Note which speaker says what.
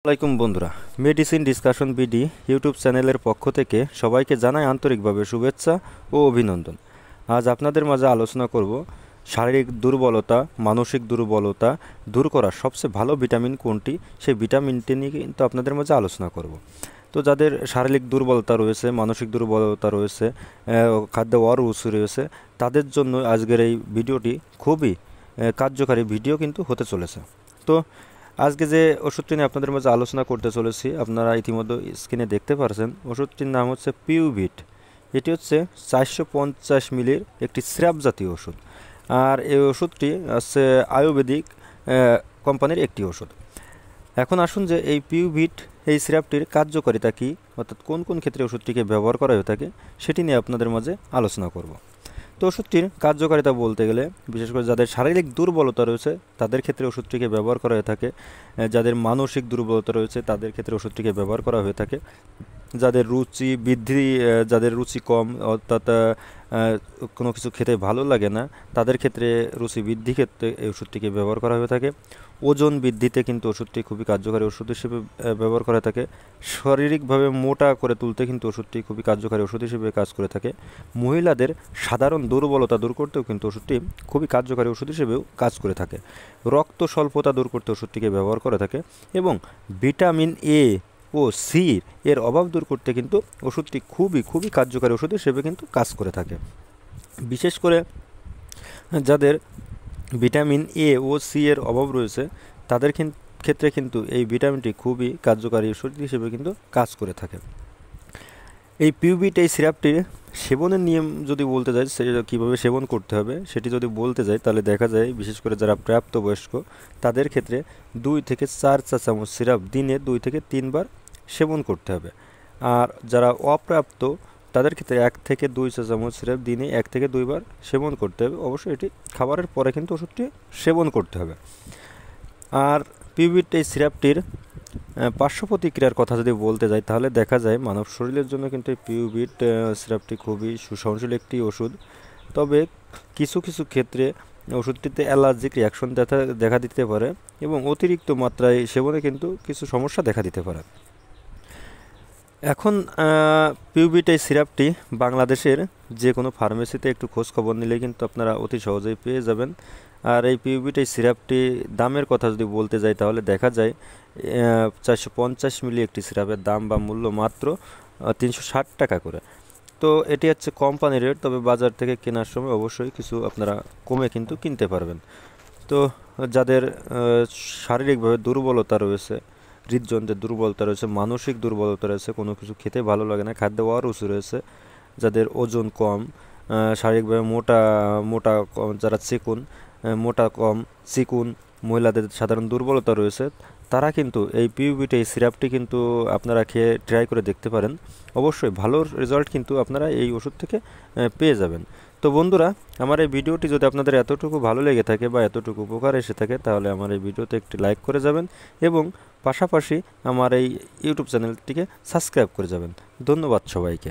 Speaker 1: আসসালামাইকুম বন্ধুরা, medicine discussion BD YouTube চ্যানেলের পক্ষ থেকে সবাইকে জানাই আন্তরিকভাবে শুভেচ্ছা ও অভিনন্দন। আজ আপনাদের মাঝে আলোচনা করব শারীরিক দুর্বলতা, মানসিক দুর্বলতা দূর করার সবচেয়ে ভালো ভিটামিন কোনটি, সেই ভিটামিনটি নিয়ে কিন্তু আপনাদের মাঝে আলোচনা করব। তো যাদের শারীরিক দুর্বলতা রয়েছে, মানসিক দুর্বলতা রয়েছে, খাদ্য অরুচি রয়েছে, তাদের জন্য আজকের এই ভিডিওটি খুবই কার্যকারী ভিডিও কিন্তু হতে চলেছে। তো আজকে যে ওষুধটি নিয়ে আপনাদের মাঝে আলোচনা করতে চলেছি, আপনারা ইতিমধ্যে স্ক্রিনে দেখতে পাচ্ছেন, ওষুধটির নাম হচ্ছে পিউভিট। এটি হচ্ছে 450 মিলির একটি সিরাপ জাতীয় ওষুধ। আর এই ওষুধটি হচ্ছে আয়ুর্বেদিক কোম্পানির একটি ওষুধ। এখন আসুন যে এই পিউভিট এই সিরাপটির কার্যকারিতা কী, অর্থাৎ কোন কোন ক্ষেত্রে ওষুধটিকে ব্যবহার করা হয়ে থাকে সেটি নিয়ে আপনাদের মাঝে আলোচনা করব। তো ওষুধটির কার্যকারিতা বলতে গেলে, বিশেষ করে যাদের শারীরিক দুর্বলতা রয়েছে তাদের ক্ষেত্রে ওষুধটিকে ব্যবহার করা হয়ে থাকে, যাদের মানসিক দুর্বলতা রয়েছে তাদের ক্ষেত্রে ওষুধটিকে ব্যবহার করা হয়ে থাকে, যাদের রুচি বৃদ্ধি, যাদের রুচি কম, অর্থাৎ কোনো কিছু খেতে ভালো লাগে না, তাদের ক্ষেত্রে রুচি বৃদ্ধি ক্ষেত্রে এই ওষুধটিকে ব্যবহার করা হয়ে থাকে। ওজন বৃদ্ধিতে কিন্তু ওষুধটি খুবই কার্যকারী ওষুধ হিসেবে ব্যবহার করা থাকে। শারীরিকভাবে মোটা করে তুলতে কিন্তু ওষুধটি খুবই কার্যকারী ওষুধ হিসেবে কাজ করে থাকে। মহিলাদের সাধারণ দুর্বলতা দূর করতেও কিন্তু ওষুধটি খুবই কার্যকারী ওষুধ হিসেবেও কাজ করে থাকে। রক্ত স্বল্পতা দূর করতে ওষুধটিকে ব্যবহার করে থাকে এবং ভিটামিন এ ও সি এর অভাব দূর করতে কিন্তু ওষুধটি খুবই কার্যকারী ওষুধ হিসেবে কিন্তু কাজ করে থাকে। বিশেষ করে যাদের ভিটামিন এ ও সি এর অভাব রয়েছে তাদের ক্ষেত্রে কিন্তু এই ভিটামিনটি খুবই কার্যকারী ওষুধ হিসেবে কিন্তু কাজ করে থাকে। এই পিউভিট এই সিরাপটির সেবনের নিয়ম যদি বলতে যাই, সে কীভাবে সেবন করতে হবে সেটি যদি বলতে যাই, তাহলে দেখা যায় বিশেষ করে যারা প্রাপ্তবয়স্ক তাদের ক্ষেত্রে 2 থেকে 4 চা চামচ সিরাপ দিনে 2 থেকে 3 বার সেবন করতে হবে। আর যারা অপ্রাপ্ত তাদের ক্ষেত্রে 1 থেকে 2 চা চামচ সিরাপ দিনে 1 থেকে 2 বার সেবন করতে হবে। অবশ্যই এটি খাবারের পরে কিন্তু ওষুধটি সেবন করতে হবে। আর পিউভিট এই সিরাপটির পার্শ্ব প্রতিক্রিয়ার কথা যদি বলতে যাই, তাহলে দেখা যায় মানব শরীরের জন্য কিন্তু এই পিউভিট সিরাপটি খুবই সুসহনশীল একটি ওষুধ। তবে কিছু ক্ষেত্রে ওষুধটিতে অ্যালার্জিক রিয়াকশন দেখা দিতে পারে এবং অতিরিক্ত মাত্রায় সেবনে কিন্তু কিছু সমস্যা দেখা দিতে পারে। এখন পিউভিট এই সিরাপটি বাংলাদেশের যে কোনো ফার্মেসিতে একটু খোঁজ খবর নিলে কিন্তু আপনারা অতি সহজেই পেয়ে যাবেন। আর এই পিউভিট এই সিরাপটি দামের কথা যদি বলতে যাই, তাহলে দেখা যায় 450 মিলি একটি সিরাপের দাম বা মূল্য মাত্র 360 টাকা করে। তো এটি হচ্ছে কোম্পানি রেট, তবে বাজার থেকে কেনার সময় অবশ্যই কিছু আপনারা কমে কিন্তু কিনতে পারবেন। তো যাদের শারীরিকভাবে দুর্বলতা রয়েছে, হৃদযন্ত্রের দুর্বলতা রয়েছে, মানসিক দুর্বলতা রয়েছে, কোনো কিছু খেতে ভালো লাগে না, খাদ্য অরুচি রয়েছে, যাদের ওজন কম, শারীরিকভাবে মোটা কম, যারা মোটা কম চিকুন, মহিলাদের সাধারণ দুর্বলতা রয়েছে, তারা কিন্তু এই পিউভিট এই সিরাপটি কিন্তু আপনারা খেয়ে ট্রাই করে দেখতে পারেন। অবশ্যই ভালো রেজাল্ট কিন্তু আপনারা এই ওষুধ থেকে পেয়ে যাবেন। তো বন্ধুরা, আমার এই ভিডিওটি যদি আপনাদের এতটুকু ভালো লেগে থাকে বা এতটুকু উপকার এসে থাকে, তাহলে আমার এই ভিডিওতে একটি লাইক করে যাবেন এবং পাশাপাশি আমার এই ইউটিউব চ্যানেলটিকে সাবস্ক্রাইব করে যাবেন। ধন্যবাদ সবাইকে।